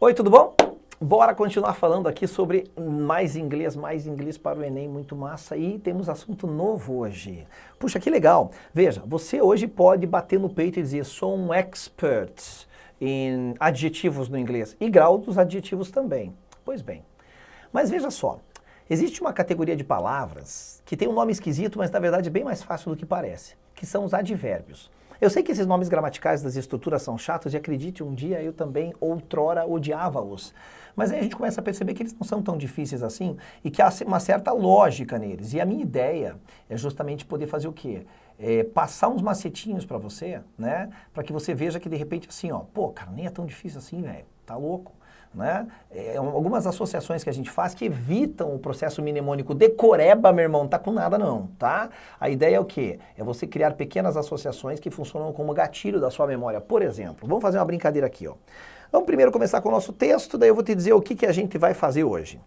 Oi, tudo bom? Bora continuar falando aqui sobre mais inglês para o Enem, muito massa. E temos assunto novo hoje. Puxa, que legal. Veja, você hoje pode bater no peito e dizer, sou um expert em adjetivos no inglês. E grau dos adjetivos também. Pois bem, mas veja só. Existe uma categoria de palavras que tem um nome esquisito, mas na verdade é bem mais fácil do que parece, que são os advérbios. Eu sei que esses nomes gramaticais das estruturas são chatos e acredite, um dia eu também outrora odiava-os. Mas aí a gente começa a perceber que eles não são tão difíceis assim e que há uma certa lógica neles. E a minha ideia é justamente poder fazer o quê? Passar uns macetinhos pra você, né? Pra que você veja que de repente assim, ó, pô, cara, nem é tão difícil assim, velho, tá louco. Né? Algumas associações que a gente faz que evitam o processo mnemônico decoreba, meu irmão, tá com nada não, tá? A ideia é o quê? É você criar pequenas associações que funcionam como gatilho da sua memória. Por exemplo, vamos fazer uma brincadeira aqui, ó. Vamos primeiro começar com o nosso texto, daí eu vou te dizer o que a gente vai fazer hoje.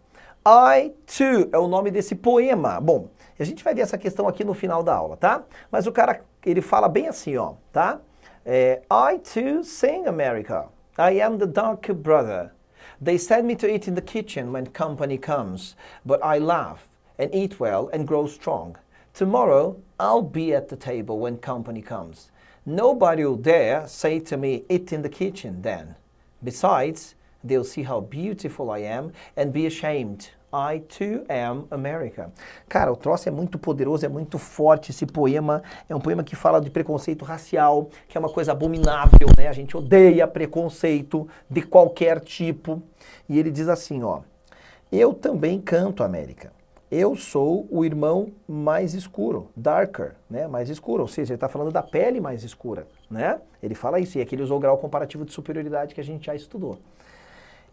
I too é o nome desse poema. Bom, a gente vai ver essa questão aqui no final da aula, tá? Mas o cara, ele fala bem assim, ó, tá? I too sing America. I am the darker brother. They send me to eat in the kitchen when company comes, but I laugh and eat well and grow strong. Tomorrow, I'll be at the table when company comes. Nobody'll dare say to me, eat in the kitchen then. Besides, they'll see how beautiful I am and be ashamed. I too am America. Cara, o troço é muito poderoso, é muito forte. Esse poema é um poema que fala de preconceito racial, que é uma coisa abominável, né? A gente odeia preconceito de qualquer tipo. E ele diz assim, ó: eu também canto América. Eu sou o irmão mais escuro, darker, né? Mais escuro, ou seja, ele está falando da pele mais escura, né? Ele fala isso, e aqui ele usou o grau comparativo de superioridade que a gente já estudou.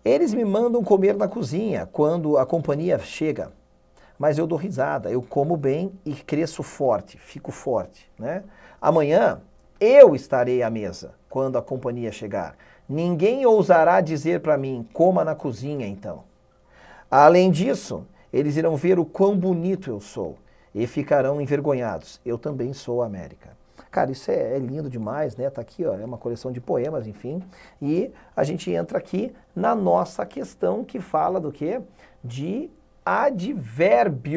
Eles me mandam comer na cozinha quando a companhia chega, mas eu dou risada, eu como bem e cresço forte, fico forte, né? Amanhã eu estarei à mesa quando a companhia chegar. Ninguém ousará dizer para mim, coma na cozinha então. Além disso, eles irão ver o quão bonito eu sou e ficarão envergonhados. Eu também sou a América. Cara, isso é lindo demais, né? Tá aqui, ó, é uma coleção de poemas, enfim. E a gente entra aqui na nossa questão que fala do quê? De advérbios.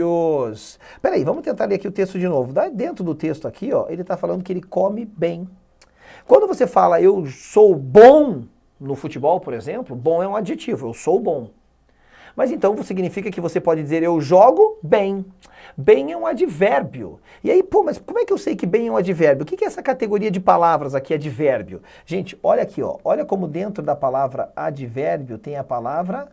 Peraí, vamos tentar ler aqui o texto de novo. Dentro do texto aqui, ó, ele tá falando que ele come bem. Quando você fala eu sou bom no futebol, por exemplo, bom é um adjetivo, eu sou bom. Mas então significa que você pode dizer eu jogo bem. Bem é um advérbio. E aí, pô, mas como é que eu sei que bem é um advérbio? O que é essa categoria de palavras aqui, advérbio? Gente, olha aqui, ó. Olha como dentro da palavra advérbio tem a palavra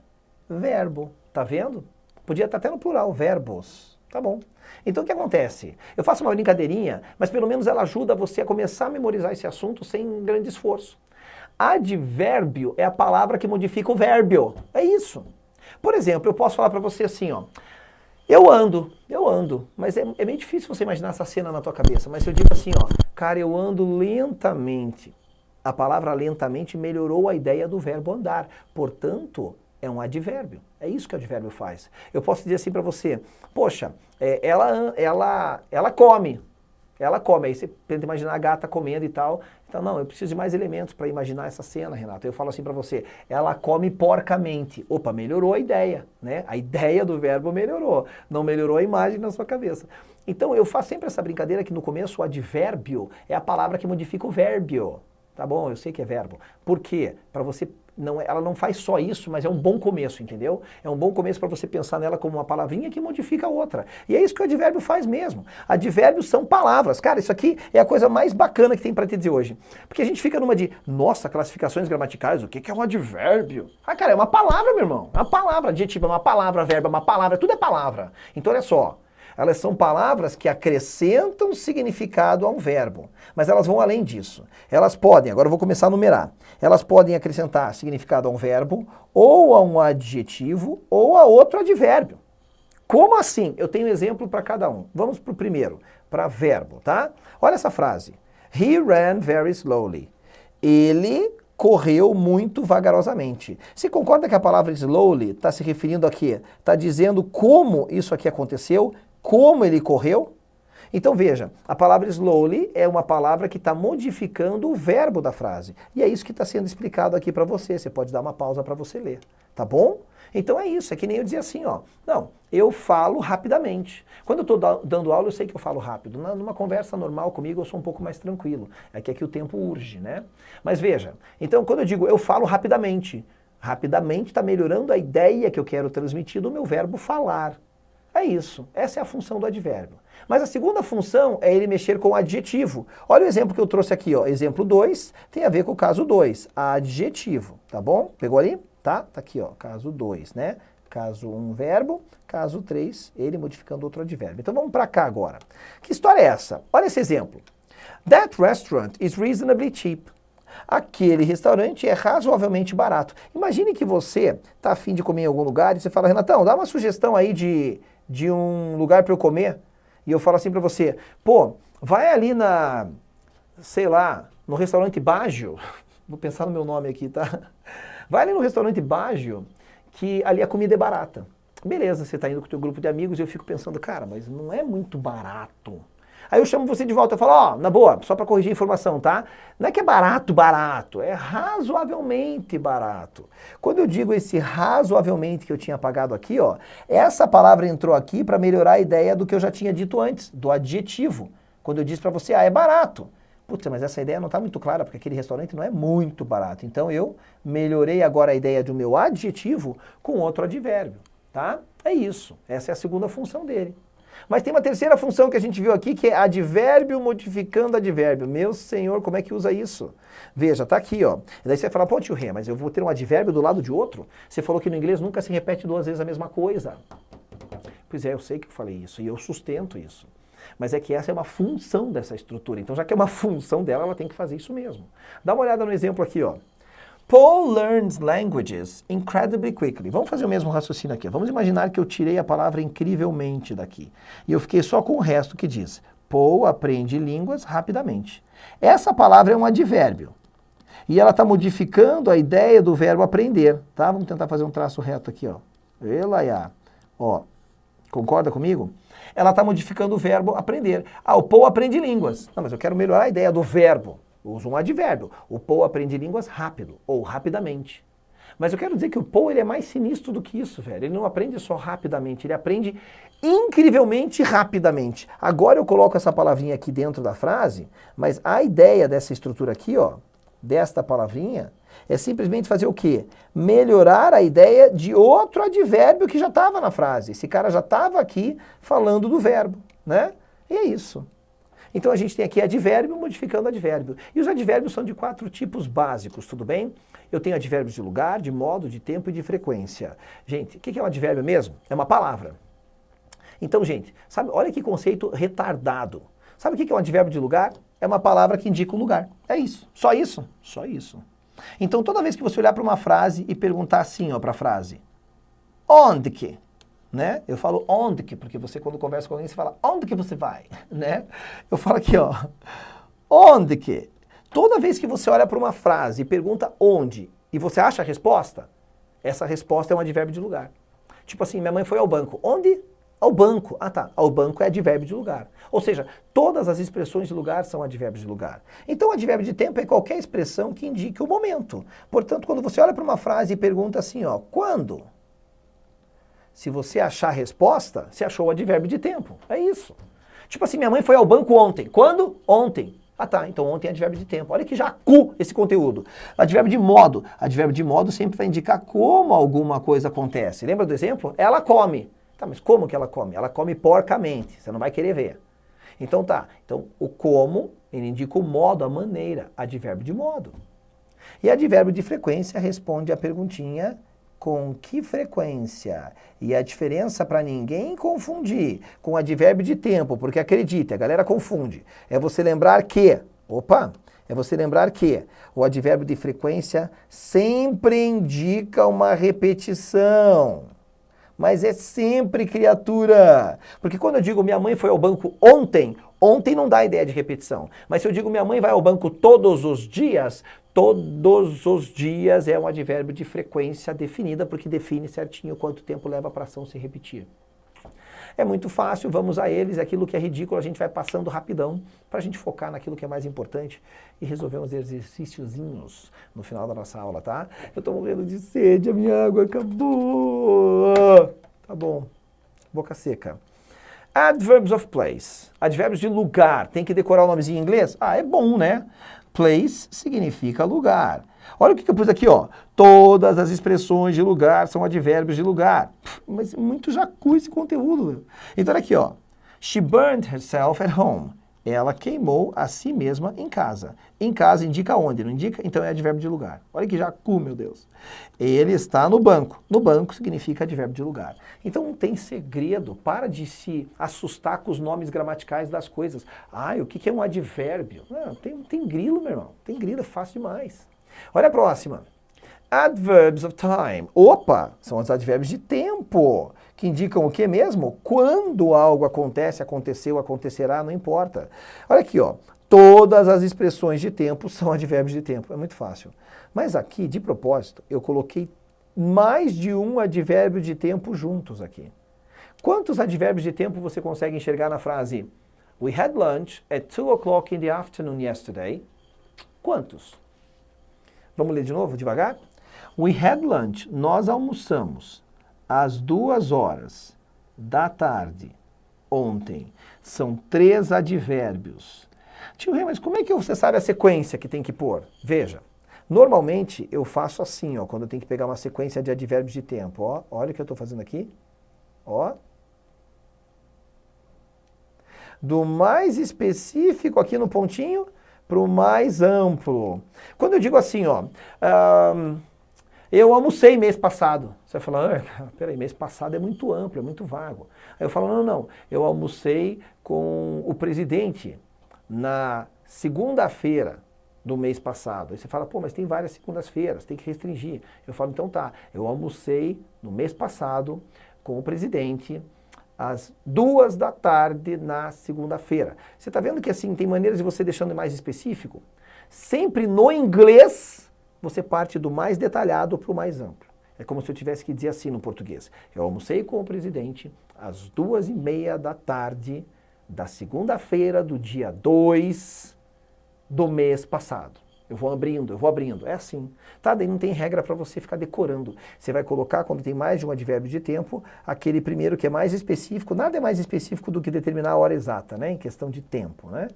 verbo. Tá vendo? Podia estar até no plural, verbos. Tá bom. Então o que acontece? Eu faço uma brincadeirinha, mas pelo menos ela ajuda você a começar a memorizar esse assunto sem grande esforço. Advérbio é a palavra que modifica o vérbio. É isso. Por exemplo, eu posso falar para você assim, ó. Eu ando, mas é meio difícil você imaginar essa cena na tua cabeça, mas se eu digo assim, ó, cara, eu ando lentamente. A palavra lentamente melhorou a ideia do verbo andar, portanto, é um advérbio. É isso que o advérbio faz. Eu posso dizer assim para você, poxa, ela come. Ela come, aí você tenta imaginar a gata comendo e tal. Então, não, eu preciso de mais elementos para imaginar essa cena, Renato. Eu falo assim para você, ela come porcamente. Opa, melhorou a ideia, né? A ideia do verbo melhorou, não melhorou a imagem na sua cabeça. Então, eu faço sempre essa brincadeira que no começo o advérbio é a palavra que modifica o vérbio. Tá bom, eu sei que é verbo. Por quê? Para você... ela não faz só isso, mas é um bom começo, entendeu? É um bom começo para você pensar nela como uma palavrinha que modifica a outra. E é isso que o advérbio faz mesmo. Advérbios são palavras. Cara, isso aqui é a coisa mais bacana que tem para te dizer hoje. Porque a gente fica numa de, nossa, classificações gramaticais, o que é um advérbio? Ah, cara, é uma palavra, meu irmão. É uma palavra, adjetivo é uma palavra, verbo é uma palavra, tudo é palavra. Então, olha só. Elas são palavras que acrescentam significado a um verbo, mas elas vão além disso. Elas podem, agora eu vou começar a numerar, elas podem acrescentar significado a um verbo, ou a um adjetivo, ou a outro advérbio. Como assim? Eu tenho exemplo para cada um. Vamos para o primeiro, para verbo, tá? Olha essa frase. He ran very slowly. Ele correu muito vagarosamente. Você concorda que a palavra slowly está se referindo a quê? Está dizendo como isso aqui aconteceu, como ele correu? Então veja, a palavra slowly é uma palavra que está modificando o verbo da frase. E é isso que está sendo explicado aqui para você. Você pode dar uma pausa para você ler, tá bom? Então é isso, é que nem eu dizer assim, ó. Não, eu falo rapidamente. Quando eu estou dando aula, eu sei que eu falo rápido. Numa conversa normal comigo, eu sou um pouco mais tranquilo. É que aqui o tempo urge, né? Mas veja, então quando eu digo eu falo rapidamente, rapidamente está melhorando a ideia que eu quero transmitir do meu verbo falar. É isso, essa é a função do advérbio. Mas a segunda função é ele mexer com o adjetivo. Olha o exemplo que eu trouxe aqui, ó. Exemplo 2 tem a ver com o caso 2, adjetivo, tá bom? Pegou ali? Tá? Tá aqui, ó, caso 2, né? Caso 1, verbo, caso 3, ele modificando outro advérbio. Então vamos para cá agora. Que história é essa? Olha esse exemplo. That restaurant is reasonably cheap. Aquele restaurante é razoavelmente barato. Imagine que você está a fim de comer em algum lugar e você fala, Renatão, dá uma sugestão aí de um lugar para eu comer. E eu falo assim para você, pô, vai ali sei lá, no restaurante Baggio. Vou pensar no meu nome aqui, tá? Vai ali no restaurante Baggio, que ali a comida é barata. Beleza, você está indo com o teu grupo de amigos e eu fico pensando, cara, mas não é muito barato. Aí eu chamo você de volta e falo, ó, na boa, só para corrigir a informação, tá? Não é que é barato, é razoavelmente barato. Quando eu digo esse razoavelmente que eu tinha apagado aqui, ó, essa palavra entrou aqui para melhorar a ideia do que eu já tinha dito antes, do adjetivo. Quando eu disse para você, é barato. Putz, mas essa ideia não está muito clara, porque aquele restaurante não é muito barato. Então eu melhorei agora a ideia do meu adjetivo com outro advérbio, tá? É isso, essa é a segunda função dele. Mas tem uma terceira função que a gente viu aqui, que é advérbio modificando advérbio. Meu senhor, como é que usa isso? Veja, tá aqui, ó. E daí você vai falar, pô, tio Rê, mas eu vou ter um advérbio do lado de outro? Você falou que no inglês nunca se repete duas vezes a mesma coisa. Pois é, eu sei que eu falei isso e eu sustento isso. Mas é que essa é uma função dessa estrutura. Então, já que é uma função dela, ela tem que fazer isso mesmo. Dá uma olhada no exemplo aqui, ó. Paul learns languages incredibly quickly. Vamos fazer o mesmo raciocínio aqui. Vamos imaginar que eu tirei a palavra incrivelmente daqui. E eu fiquei só com o resto que diz. Paul aprende línguas rapidamente. Essa palavra é um advérbio. E ela está modificando a ideia do verbo aprender. Tá? Vamos tentar fazer um traço reto aqui, ó. Elaiá. Ó, concorda comigo? Ela está modificando o verbo aprender. Ah, o Paul aprende línguas. Não, mas eu quero melhorar a ideia do verbo. Eu uso um advérbio. O Paul aprende línguas rápido, ou rapidamente. Mas eu quero dizer que o Paul ele é mais sinistro do que isso, velho. Ele não aprende só rapidamente, ele aprende incrivelmente rapidamente. Agora eu coloco essa palavrinha aqui dentro da frase, mas a ideia dessa estrutura aqui, ó, desta palavrinha, é simplesmente fazer o quê? Melhorar a ideia de outro advérbio que já estava na frase. Esse cara já estava aqui falando do verbo, né? E é isso. Então a gente tem aqui advérbio modificando advérbio. E os advérbios são de 4 tipos básicos, tudo bem? Eu tenho advérbios de lugar, de modo, de tempo e de frequência. Gente, o que é um advérbio mesmo? É uma palavra. Então, gente, sabe, olha que conceito retardado. Sabe o que é um advérbio de lugar? É uma palavra que indica o lugar. É isso. Só isso? Só isso. Então, toda vez que você olhar para uma frase e perguntar assim, ó, para a frase, onde que? Né? Eu falo onde que, porque você quando conversa com alguém, você fala, onde que você vai? Né? Eu falo aqui, ó, onde que? Toda vez que você olha para uma frase e pergunta onde, e você acha a resposta, essa resposta é um advérbio de lugar. Tipo assim, minha mãe foi ao banco. Onde? Ao banco. Ah tá, ao banco é advérbio de lugar. Ou seja, todas as expressões de lugar são advérbios de lugar. Então, advérbio de tempo é qualquer expressão que indique o momento. Portanto, quando você olha para uma frase e pergunta assim, ó, quando? Se você achar a resposta, você achou o advérbio de tempo. É isso. Tipo assim, minha mãe foi ao banco ontem. Quando? Ontem. Ah tá, então ontem é advérbio de tempo. Olha que jacu esse conteúdo. Advérbio de modo. Advérbio de modo sempre vai indicar como alguma coisa acontece. Lembra do exemplo? Ela come. Tá, mas como que ela come? Ela come porcamente. Você não vai querer ver. Então tá. Então o como, ele indica o modo, a maneira. Advérbio de modo. E advérbio de frequência responde à perguntinha com que frequência? E a diferença para ninguém confundir com o advérbio de tempo, porque acredite, a galera confunde. É você lembrar que, é você lembrar que o advérbio de frequência sempre indica uma repetição. Mas é sempre, criatura. Porque quando eu digo minha mãe foi ao banco ontem, ontem não dá ideia de repetição. Mas se eu digo minha mãe vai ao banco todos os dias é um advérbio de frequência definida, porque define certinho quanto tempo leva para a ação se repetir. É muito fácil, vamos a eles, aquilo que é ridículo a gente vai passando rapidão para a gente focar naquilo que é mais importante e resolver uns exercíciozinhos no final da nossa aula, tá? Eu tô morrendo de sede, a minha água acabou. Tá bom, boca seca. Adverbs of place, advérbios de lugar. Tem que decorar o nomezinho em inglês? Ah, é bom, né? Place significa lugar. Olha o que eu pus aqui, ó. Todas as expressões de lugar são advérbios de lugar. Mas muito jacu esse conteúdo. Então olha aqui, ó. She burned herself at home. Ela queimou a si mesma em casa. Em casa indica onde? Não indica? Então é advérbio de lugar. Olha que jacu, meu Deus. Ele está no banco. No banco significa advérbio de lugar. Então não tem segredo. Para de se assustar com os nomes gramaticais das coisas. Ah, o que é um advérbio? Não, tem grilo, meu irmão. Tem grilo, é fácil demais. Olha a próxima. Adverbs of time. Opa, são os advérbios de tempo, que indicam o que mesmo? Quando algo acontece, aconteceu, acontecerá, não importa. Olha aqui, ó. Todas as expressões de tempo são advérbios de tempo. É muito fácil. Mas aqui, de propósito, eu coloquei mais de um advérbio de tempo juntos aqui. Quantos advérbios de tempo você consegue enxergar na frase We had lunch at 2 o'clock in the afternoon yesterday? Quantos? Vamos ler de novo, devagar? We had lunch, nós almoçamos, às 2 horas da tarde, ontem. São 3 advérbios. Tio Rei, mas como é que você sabe a sequência que tem que pôr? Veja, normalmente eu faço assim, ó, quando eu tenho que pegar uma sequência de advérbios de tempo. Ó, olha o que eu estou fazendo aqui. Ó. Do mais específico aqui no pontinho para o mais amplo. Quando eu digo assim, ó, eu almocei mês passado. Você vai falar, peraí, mês passado é muito amplo, é muito vago. Aí eu falo, não, eu almocei com o presidente na segunda-feira do mês passado. Aí você fala, pô, mas tem várias segundas-feiras, tem que restringir. Eu falo, então tá, eu almocei no mês passado com o presidente às 2 da tarde na segunda-feira. Você está vendo que assim, tem maneiras de você deixando mais específico? Sempre no inglês, você parte do mais detalhado para o mais amplo. É como se eu tivesse que dizer assim no português. Eu almocei com o presidente às 2:30 da tarde da segunda-feira do dia 2 do mês passado. Eu vou abrindo. É assim. Tá? Daí não tem regra para você ficar decorando. Você vai colocar, quando tem mais de um advérbio de tempo, aquele primeiro que é mais específico. Nada é mais específico do que determinar a hora exata, né? Em questão de tempo, né?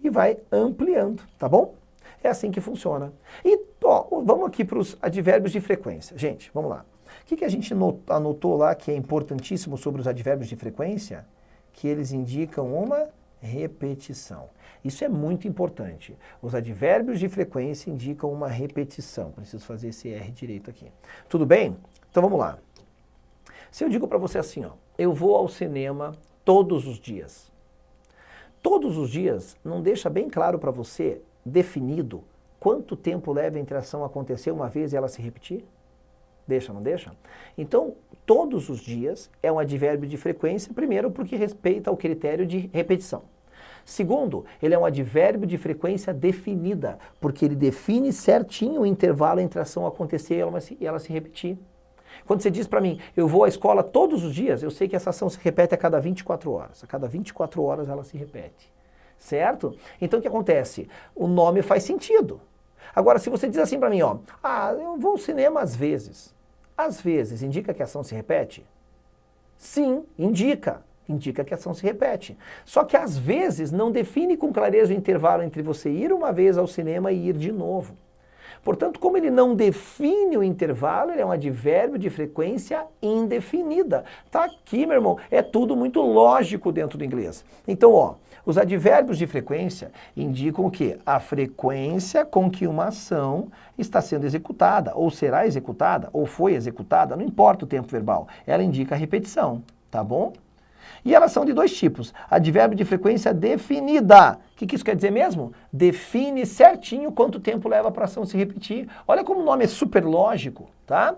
E vai ampliando, tá bom? É assim que funciona. E, ó, vamos aqui para os advérbios de frequência. Gente, vamos lá. O que a gente anotou lá que é importantíssimo sobre os advérbios de frequência? Que eles indicam uma repetição. Isso é muito importante. Os advérbios de frequência indicam uma repetição. Preciso fazer esse R direito aqui. Tudo bem? Então vamos lá. Se eu digo para você assim, ó, eu vou ao cinema todos os dias. Todos os dias não deixa bem claro para você, definido, quanto tempo leva entre a ação acontecer uma vez e ela se repetir? Deixa, não deixa? Então, todos os dias é um advérbio de frequência, primeiro porque respeita o critério de repetição. Segundo, ele é um advérbio de frequência definida, porque ele define certinho o intervalo entre a ação acontecer e ela se repetir. Quando você diz para mim, eu vou à escola todos os dias, eu sei que essa ação se repete a cada 24 horas. A cada 24 horas ela se repete. Certo? Então o que acontece? O nome faz sentido. Agora, se você diz assim para mim, ó, eu vou ao cinema às vezes. Às vezes, indica que a ação se repete? Sim, indica. Indica que a ação se repete. Só que às vezes não define com clareza o intervalo entre você ir uma vez ao cinema e ir de novo. Portanto, como ele não define o intervalo, ele é um advérbio de frequência indefinida. Tá aqui, meu irmão, é tudo muito lógico dentro do inglês. Então, ó, os advérbios de frequência indicam o quê? A frequência com que uma ação está sendo executada, ou será executada, ou foi executada, não importa o tempo verbal. Ela indica a repetição, tá bom? E elas são de dois tipos. Advérbio de frequência definida. O que isso quer dizer mesmo? Define certinho quanto tempo leva para a ação se repetir. Olha como o nome é super lógico, tá?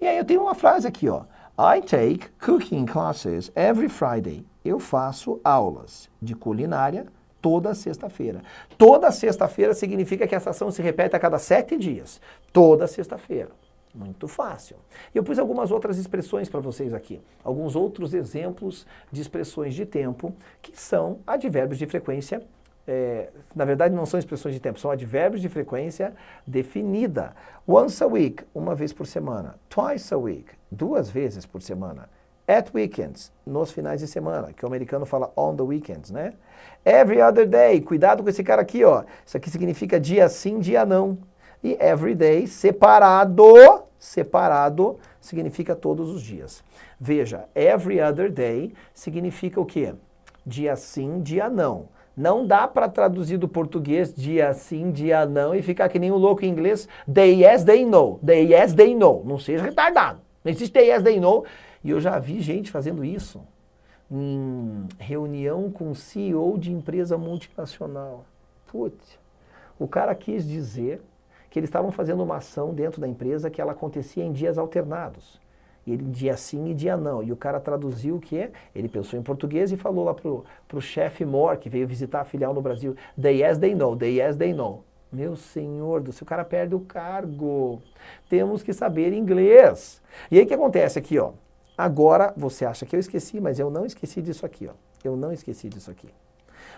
E aí eu tenho uma frase aqui, ó. I take cooking classes every Friday. Eu faço aulas de culinária toda sexta-feira. Toda sexta-feira significa que essa ação se repete a cada 7 dias. Toda sexta-feira. Muito fácil. Eu pus algumas outras expressões para vocês aqui. Alguns outros exemplos de expressões de tempo que são advérbios de frequência. Na verdade, não são expressões de tempo, são advérbios de frequência definida. Once a week, uma vez por semana. Twice a week, 2 vezes por semana. At weekends, nos finais de semana, que o americano fala on the weekends, né? Every other day, cuidado com esse cara aqui, ó. Isso aqui significa dia sim, dia não. E every day, separado, significa todos os dias. Veja, every other day significa o quê? Dia sim, dia não. Não dá para traduzir do português dia sim, dia não e ficar que nem um louco em inglês, day yes, day no. Day yes, day no. Não seja retardado. Não existe day yes, day no. E eu já vi gente fazendo isso em reunião com CEO de empresa multinacional. Putz, o cara quis dizer que eles estavam fazendo uma ação dentro da empresa que ela acontecia em dias alternados. E ele dia sim e dia não. E o cara traduziu o que? Ele pensou em português e falou lá pro chefe Moore, que veio visitar a filial no Brasil, day yes, day no, day yes, day no. Meu senhor do céu, o cara perde o cargo. Temos que saber inglês. E aí o que acontece aqui, ó? Agora você acha que eu esqueci, mas eu não esqueci disso aqui, ó. Eu não esqueci disso aqui.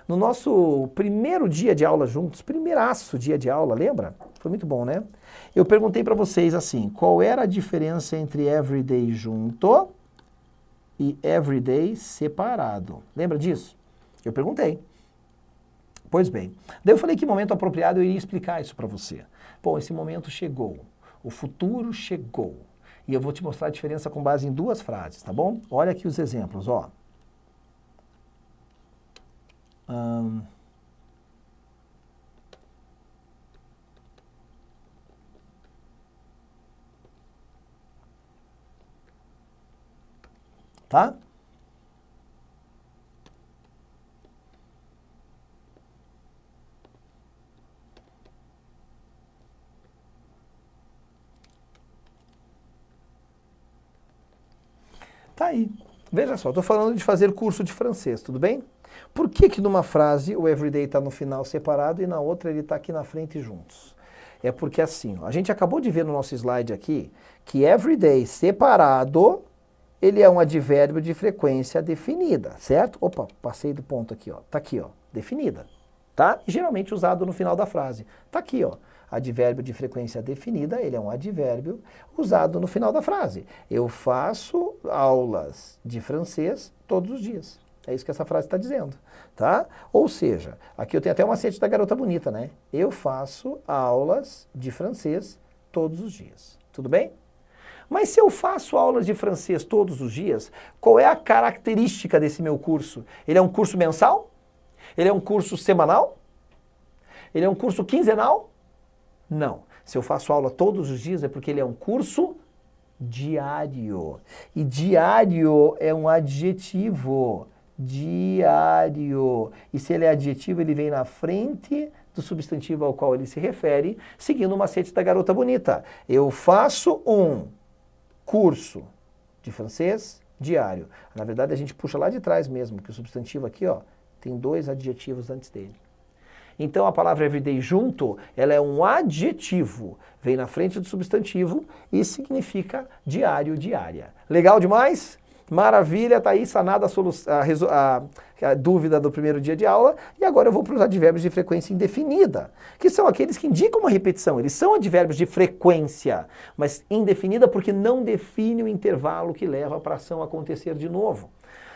No nosso primeiro dia de aula juntos, primeiraço dia de aula, lembra? Foi muito bom, né? Eu perguntei para vocês assim, qual era a diferença entre everyday junto e everyday separado? Lembra disso? Eu perguntei. Pois bem, daí eu falei que momento apropriado eu iria explicar isso para você. Bom, esse momento chegou, o futuro chegou. E eu vou te mostrar a diferença com base em 2 frases, tá bom? Olha aqui os exemplos, ó. Tá? Tá aí. Veja só, estou falando de fazer curso de francês, tudo bem? Por que que numa frase o everyday está no final separado e na outra ele está aqui na frente juntos? É porque assim, ó, a gente acabou de ver no nosso slide aqui que everyday separado, ele é um advérbio de frequência definida, certo? Opa, passei do ponto aqui, ó. Tá aqui, ó, definida, tá? E geralmente usado no final da frase. Tá aqui, ó. Advérbio de frequência definida, ele é um advérbio usado no final da frase. Eu faço aulas de francês todos os dias. É isso que essa frase está dizendo, tá? Ou seja, aqui eu tenho até um macete da garota bonita, né? Eu faço aulas de francês todos os dias. Tudo bem? Mas se eu faço aulas de francês todos os dias, qual é a característica desse meu curso? Ele é um curso mensal? Ele é um curso semanal? Ele é um curso quinzenal? Não. Se eu faço aula todos os dias é porque ele é um curso diário. E diário é um adjetivo. Diário. E se ele é adjetivo, ele vem na frente do substantivo ao qual ele se refere, seguindo o macete da garota bonita. Eu faço um curso de francês diário. Na verdade, a gente puxa lá de trás mesmo, que o substantivo aqui, ó, tem 2 adjetivos antes dele. Então a palavra everyday junto, ela é um adjetivo, vem na frente do substantivo e significa diário, diária. Legal demais? Maravilha, tá aí sanada a dúvida do primeiro dia de aula. E agora eu vou para os advérbios de frequência indefinida, que são aqueles que indicam uma repetição. Eles são advérbios de frequência, mas indefinida porque não define o intervalo que leva para a ação acontecer de novo.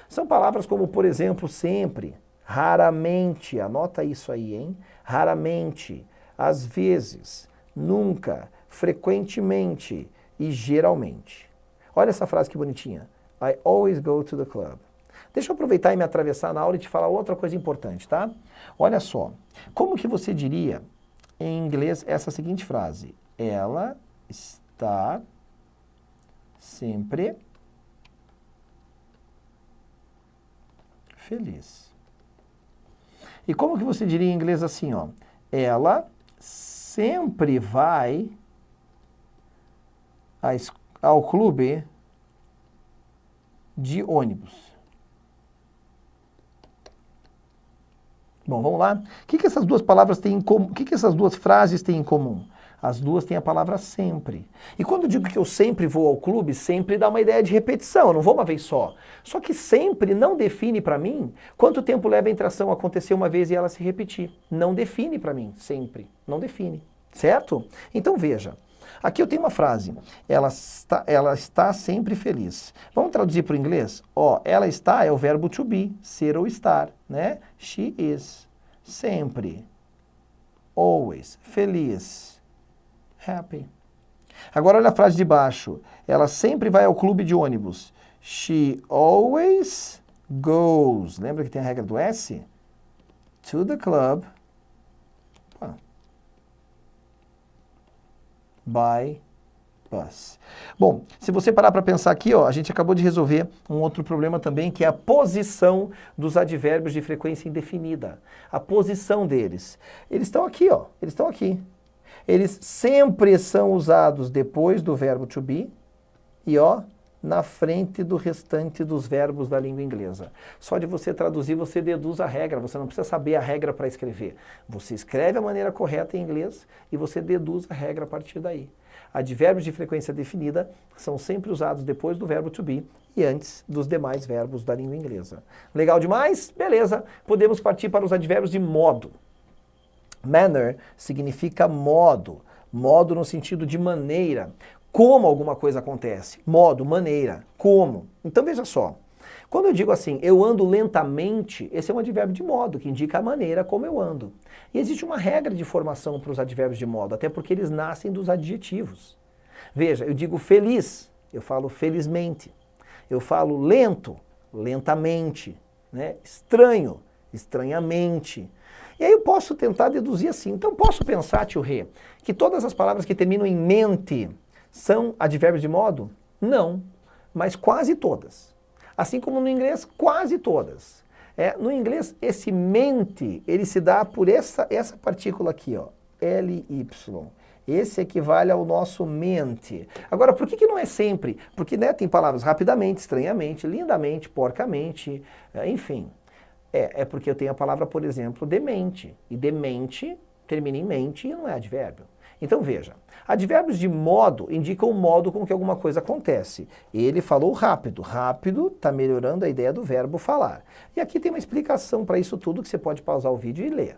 São palavras como, por exemplo, sempre, raramente, anota isso aí, hein? Raramente, às vezes, nunca, frequentemente e geralmente. Olha essa frase que bonitinha. I always go to the club. Deixa eu aproveitar e me atravessar na aula e te falar outra coisa importante, tá? Olha só, como que você diria em inglês essa seguinte frase? Ela está sempre feliz. E como que você diria em inglês assim, ó? Ela sempre vai ao clube de ônibus. Bom, vamos lá. O que essas duas palavras têm em comum? O que essas duas frases têm em comum? As duas têm a palavra sempre. E quando eu digo que eu sempre vou ao clube, sempre dá uma ideia de repetição, eu não vou uma vez só. Só que sempre não define para mim quanto tempo leva entre a ação acontecer uma vez e ela se repetir. Não define para mim, sempre. Não define. Certo? Então veja. Aqui eu tenho uma frase, ela está sempre feliz. Vamos traduzir para o inglês? Ó, ela está é o verbo to be, ser ou estar, né? She is, sempre, always, feliz, happy. Agora olha a frase de baixo, ela sempre vai ao clube de ônibus. She always goes, lembra que tem a regra do S? To the club. By bus. Bom, se você parar para pensar aqui, ó, a gente acabou de resolver um outro problema também, que é a posição dos advérbios de frequência indefinida. A posição deles. Eles estão aqui, ó. Eles estão aqui. Eles sempre são usados depois do verbo to be e, ó, na frente do restante dos verbos da língua inglesa. Só de você traduzir, você deduz a regra, você não precisa saber a regra para escrever. Você escreve a maneira correta em inglês e você deduz a regra a partir daí. Advérbios de frequência definida são sempre usados depois do verbo to be e antes dos demais verbos da língua inglesa. Legal demais? Beleza. Podemos partir para os advérbios de modo. Manner significa modo. Modo no sentido de maneira. Como alguma coisa acontece. Modo, maneira, como. Então veja só, quando eu digo assim, eu ando lentamente, esse é um advérbio de modo, que indica a maneira como eu ando. E existe uma regra de formação para os advérbios de modo, até porque eles nascem dos adjetivos. Veja, eu digo feliz, eu falo felizmente. Eu falo lento, lentamente. Né? Estranho, estranhamente. E aí eu posso tentar deduzir assim. Então posso pensar, tio Rê, que todas as palavras que terminam em mente são advérbios de modo? Não, mas quase todas. Assim como no inglês, quase todas. No inglês, esse mente, ele se dá por essa partícula aqui, ó, ly. Esse equivale ao nosso mente. Agora, por que não é sempre? Porque tem palavras rapidamente, estranhamente, lindamente, porcamente, enfim. É porque eu tenho a palavra, por exemplo, demente. E demente termina em mente e não é advérbio. Então veja, advérbios de modo indicam o modo com que alguma coisa acontece. Ele falou rápido. Rápido está melhorando a ideia do verbo falar. E aqui tem uma explicação para isso tudo que você pode pausar o vídeo e ler.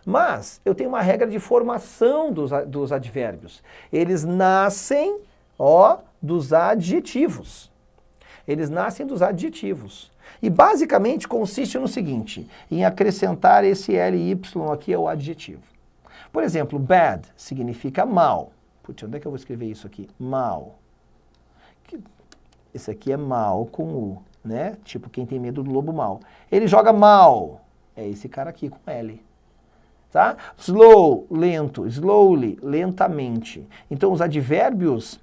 Mas eu tenho uma regra de formação dos advérbios. Eles nascem, ó, dos adjetivos. Eles nascem dos adjetivos. E basicamente consiste no seguinte, em acrescentar esse ly aqui ao adjetivo. Por exemplo, bad significa mal. Putz, onde é que eu vou escrever isso aqui? Mal. Esse aqui é mal com U, né? Tipo quem tem medo do lobo mau. Ele joga mal. É esse cara aqui com L. Tá? Slow, lento. Slowly, lentamente. Então os advérbios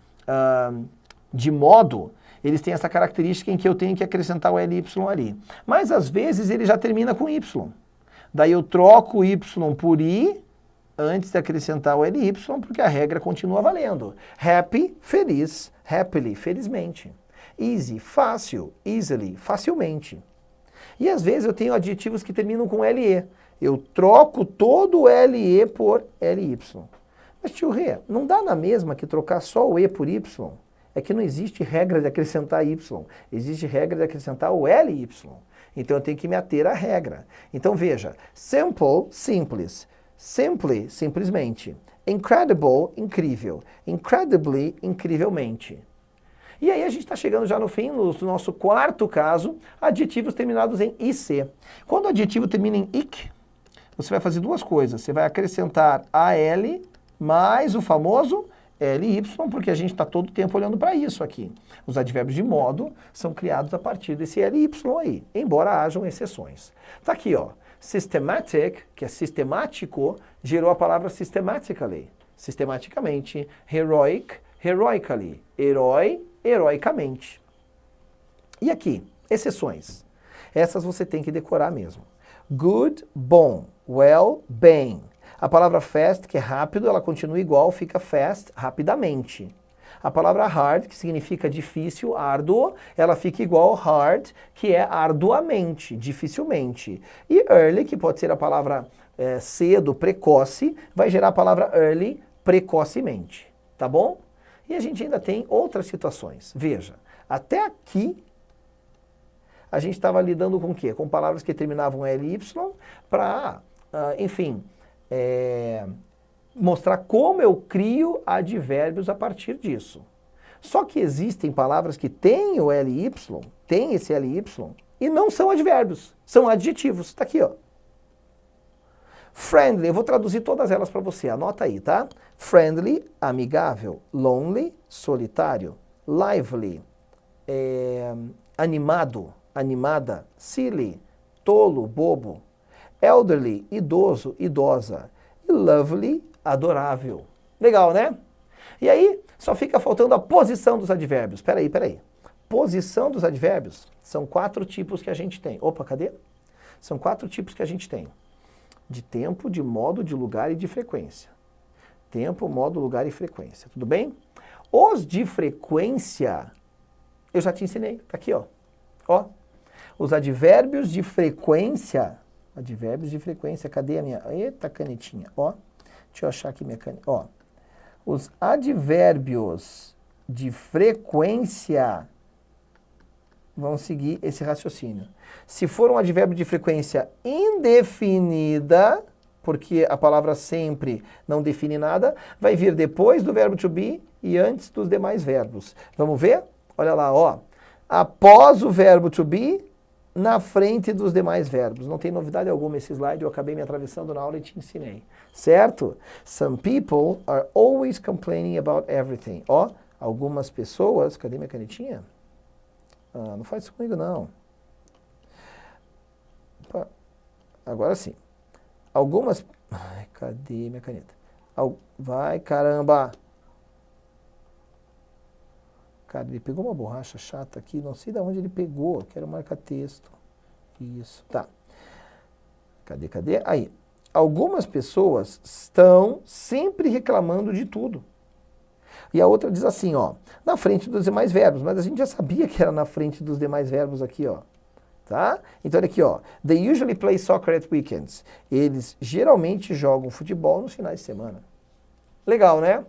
de modo, eles têm essa característica em que eu tenho que acrescentar o ly ali. Mas às vezes ele já termina com y. Daí eu troco o y por i antes de acrescentar o ly, porque a regra continua valendo. Happy, feliz. Happily, felizmente. Easy, fácil. Easily, facilmente. E às vezes eu tenho adjetivos que terminam com le. Eu troco todo o le por ly. Mas tio Rê, não dá na mesma que trocar só o e por y? É que não existe regra de acrescentar y. Existe regra de acrescentar o ly. Então eu tenho que me ater à regra. Então veja, simple, simples. Simply, simplesmente. Incredible, incrível. Incredibly, incrivelmente. E aí a gente está chegando já no fim, no nosso quarto caso, adjetivos terminados em ic. Quando o adjetivo termina em ic, você vai fazer duas coisas. Você vai acrescentar al mais o famoso ly, porque a gente está todo o tempo olhando para isso aqui. Os advérbios de modo são criados a partir desse ly aí, embora hajam exceções. Está aqui, ó. Systematic, que é sistemático, gerou a palavra systematically, sistematicamente. Heroic, heroically. Herói, heroicamente. E aqui, exceções. Essas você tem que decorar mesmo. Good, bom. Well, bem. A palavra fast, que é rápido, ela continua igual, fica fast, rapidamente. A palavra hard, que significa difícil, árduo, ela fica igual hard, que é arduamente, dificilmente. E early, que pode ser a palavra cedo, precoce, vai gerar a palavra early, precocemente, tá bom? E a gente ainda tem outras situações. Veja, até aqui a gente estava lidando com o quê? Com palavras que terminavam LY para, enfim, mostrar como eu crio advérbios a partir disso. Só que existem palavras que têm o LY, tem esse LY, e não são advérbios, são adjetivos. Está aqui, ó. Friendly, eu vou traduzir todas elas para você, anota aí, tá? Friendly, amigável. Lonely, solitário. Lively, animado, animada. Silly, tolo, bobo. Elderly, idoso, idosa. E lovely, adorável. Legal, né? E aí, só fica faltando a posição dos advérbios. Peraí. Posição dos advérbios são 4 tipos que a gente tem. Opa, cadê? São 4 tipos que a gente tem. De tempo, de modo, de lugar e de frequência. Tempo, modo, lugar e frequência. Tudo bem? Os de frequência, eu já te ensinei. Tá aqui, ó. Ó. Os advérbios de frequência. Advérbios de frequência. Cadê a minha? Eita, canetinha. Ó. Deixa eu achar aqui minha caneta. Ó. Os advérbios de frequência vão seguir esse raciocínio. Se for um advérbio de frequência indefinida, porque a palavra sempre não define nada, vai vir depois do verbo to be e antes dos demais verbos. Vamos ver? Olha lá, ó. Após o verbo to be, na frente dos demais verbos. Não tem novidade alguma esse slide, eu acabei me atravessando na aula e te ensinei. Certo? Some people are always complaining about everything. Ó, algumas pessoas... Cadê minha canetinha? Ah, não faz isso comigo, não. Opa, agora sim. Algumas... Ai, cadê minha caneta? Vai, caramba! Cara, ele pegou uma borracha chata aqui, não sei de onde ele pegou, quero marcar texto. Isso, tá. Cadê? Aí. Algumas pessoas estão sempre reclamando de tudo. E a outra diz assim, ó, na frente dos demais verbos, mas a gente já sabia que era na frente dos demais verbos aqui, ó. Tá? Então olha aqui, ó. They usually play soccer at weekends. Eles geralmente jogam futebol nos finais de semana. Legal, né?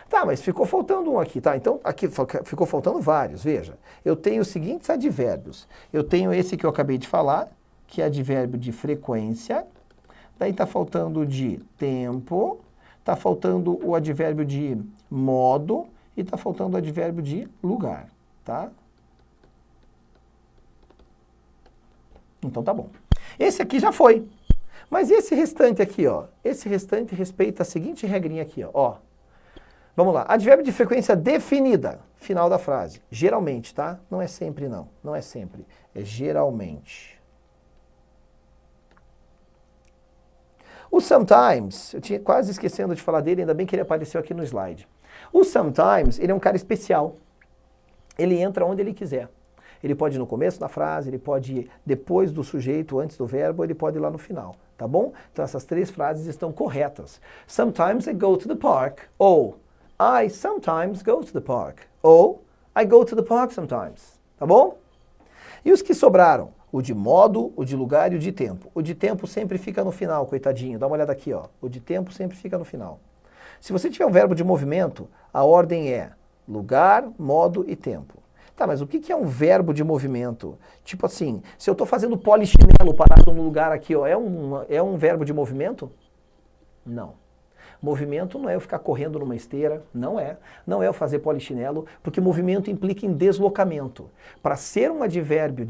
Tá, mas ficou faltando um aqui, tá? Então, aqui ficou faltando vários, veja. Eu tenho os seguintes advérbios. Eu tenho esse que eu acabei de falar, que é advérbio de frequência. Daí tá faltando de tempo, tá faltando o advérbio de modo e tá faltando o advérbio de lugar, tá? Então tá bom. Esse aqui já foi. Mas esse restante aqui, ó. Esse restante respeita a seguinte regrinha aqui, ó. Vamos lá. Advérbio de frequência definida. Final da frase. Geralmente, tá? Não é sempre, não. Não é sempre. É geralmente. O sometimes, eu tinha quase esquecendo de falar dele, ainda bem que ele apareceu aqui no slide. O sometimes, ele é um cara especial. Ele entra onde ele quiser. Ele pode ir no começo da frase, ele pode ir depois do sujeito, antes do verbo, ele pode ir lá no final, tá bom? Então essas 3 frases estão corretas. Sometimes I go to the park, ou I sometimes go to the park, ou I go to the park sometimes, tá bom? E os que sobraram? O de modo, o de lugar e o de tempo. O de tempo sempre fica no final, coitadinho. Dá uma olhada aqui, ó. O de tempo sempre fica no final. Se você tiver um verbo de movimento, a ordem é lugar, modo e tempo. Tá, mas o que é um verbo de movimento? Tipo assim, se eu estou fazendo polichinelo parado no lugar aqui, ó, é um verbo de movimento? Não. Movimento não é eu ficar correndo numa esteira, não é. Não é eu fazer polichinelo, porque movimento implica em deslocamento. Para ser um advérbio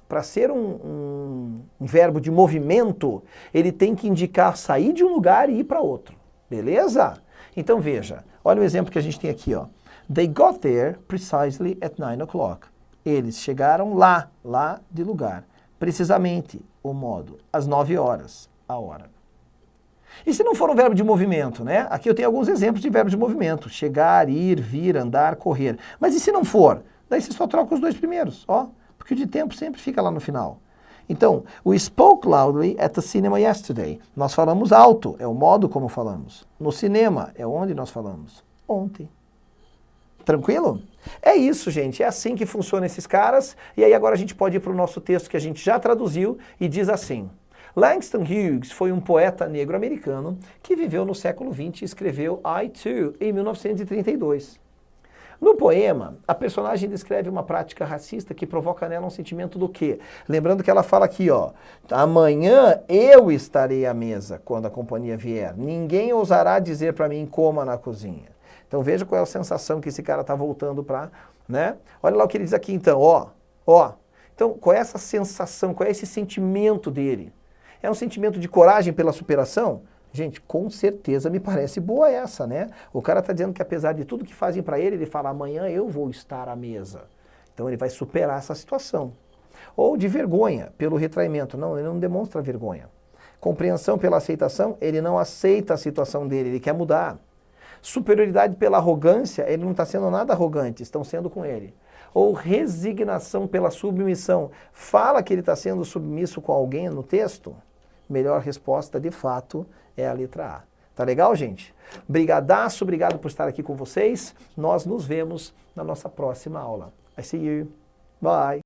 para ser um verbo de movimento, ele tem que indicar sair de um lugar e ir para outro. Beleza? Então veja, olha o exemplo que a gente tem aqui, ó. They got there precisely at 9 o'clock. Eles chegaram lá de lugar. Precisamente, o modo, às 9 horas, a hora. E se não for um verbo de movimento, né? Aqui eu tenho alguns exemplos de verbos de movimento. Chegar, ir, vir, andar, correr. Mas e se não for? Daí você só troca os 2 primeiros, ó. Porque o de tempo sempre fica lá no final. Então, we spoke loudly at the cinema yesterday. Nós falamos alto, é o modo como falamos. No cinema, é onde nós falamos. Ontem. Tranquilo? É isso, gente. É assim que funcionam esses caras. E aí agora a gente pode ir para o nosso texto que a gente já traduziu e diz assim. Langston Hughes foi um poeta negro americano que viveu no século XX e escreveu I Too em 1932. No poema, a personagem descreve uma prática racista que provoca nela um sentimento do quê? Lembrando que ela fala aqui, ó, amanhã eu estarei à mesa quando a companhia vier. Ninguém ousará dizer para mim coma na cozinha. Então veja qual é a sensação que esse cara está voltando para, né? Olha lá o que ele diz aqui então, ó. Então qual é essa sensação, qual é esse sentimento dele? É um sentimento de coragem pela superação? Gente, com certeza me parece boa essa, né? O cara está dizendo que apesar de tudo que fazem para ele fala, amanhã eu vou estar à mesa. Então ele vai superar essa situação. Ou de vergonha pelo retraimento. Não, ele não demonstra vergonha. Compreensão pela aceitação, ele não aceita a situação dele, ele quer mudar. Superioridade pela arrogância, ele não está sendo nada arrogante, estão sendo com ele. Ou resignação pela submissão. Fala que ele está sendo submisso com alguém no texto? Melhor resposta, de fato, é a letra A. Tá legal, gente? Brigadaço, obrigado por estar aqui com vocês. Nós nos vemos na nossa próxima aula. I see you. Bye.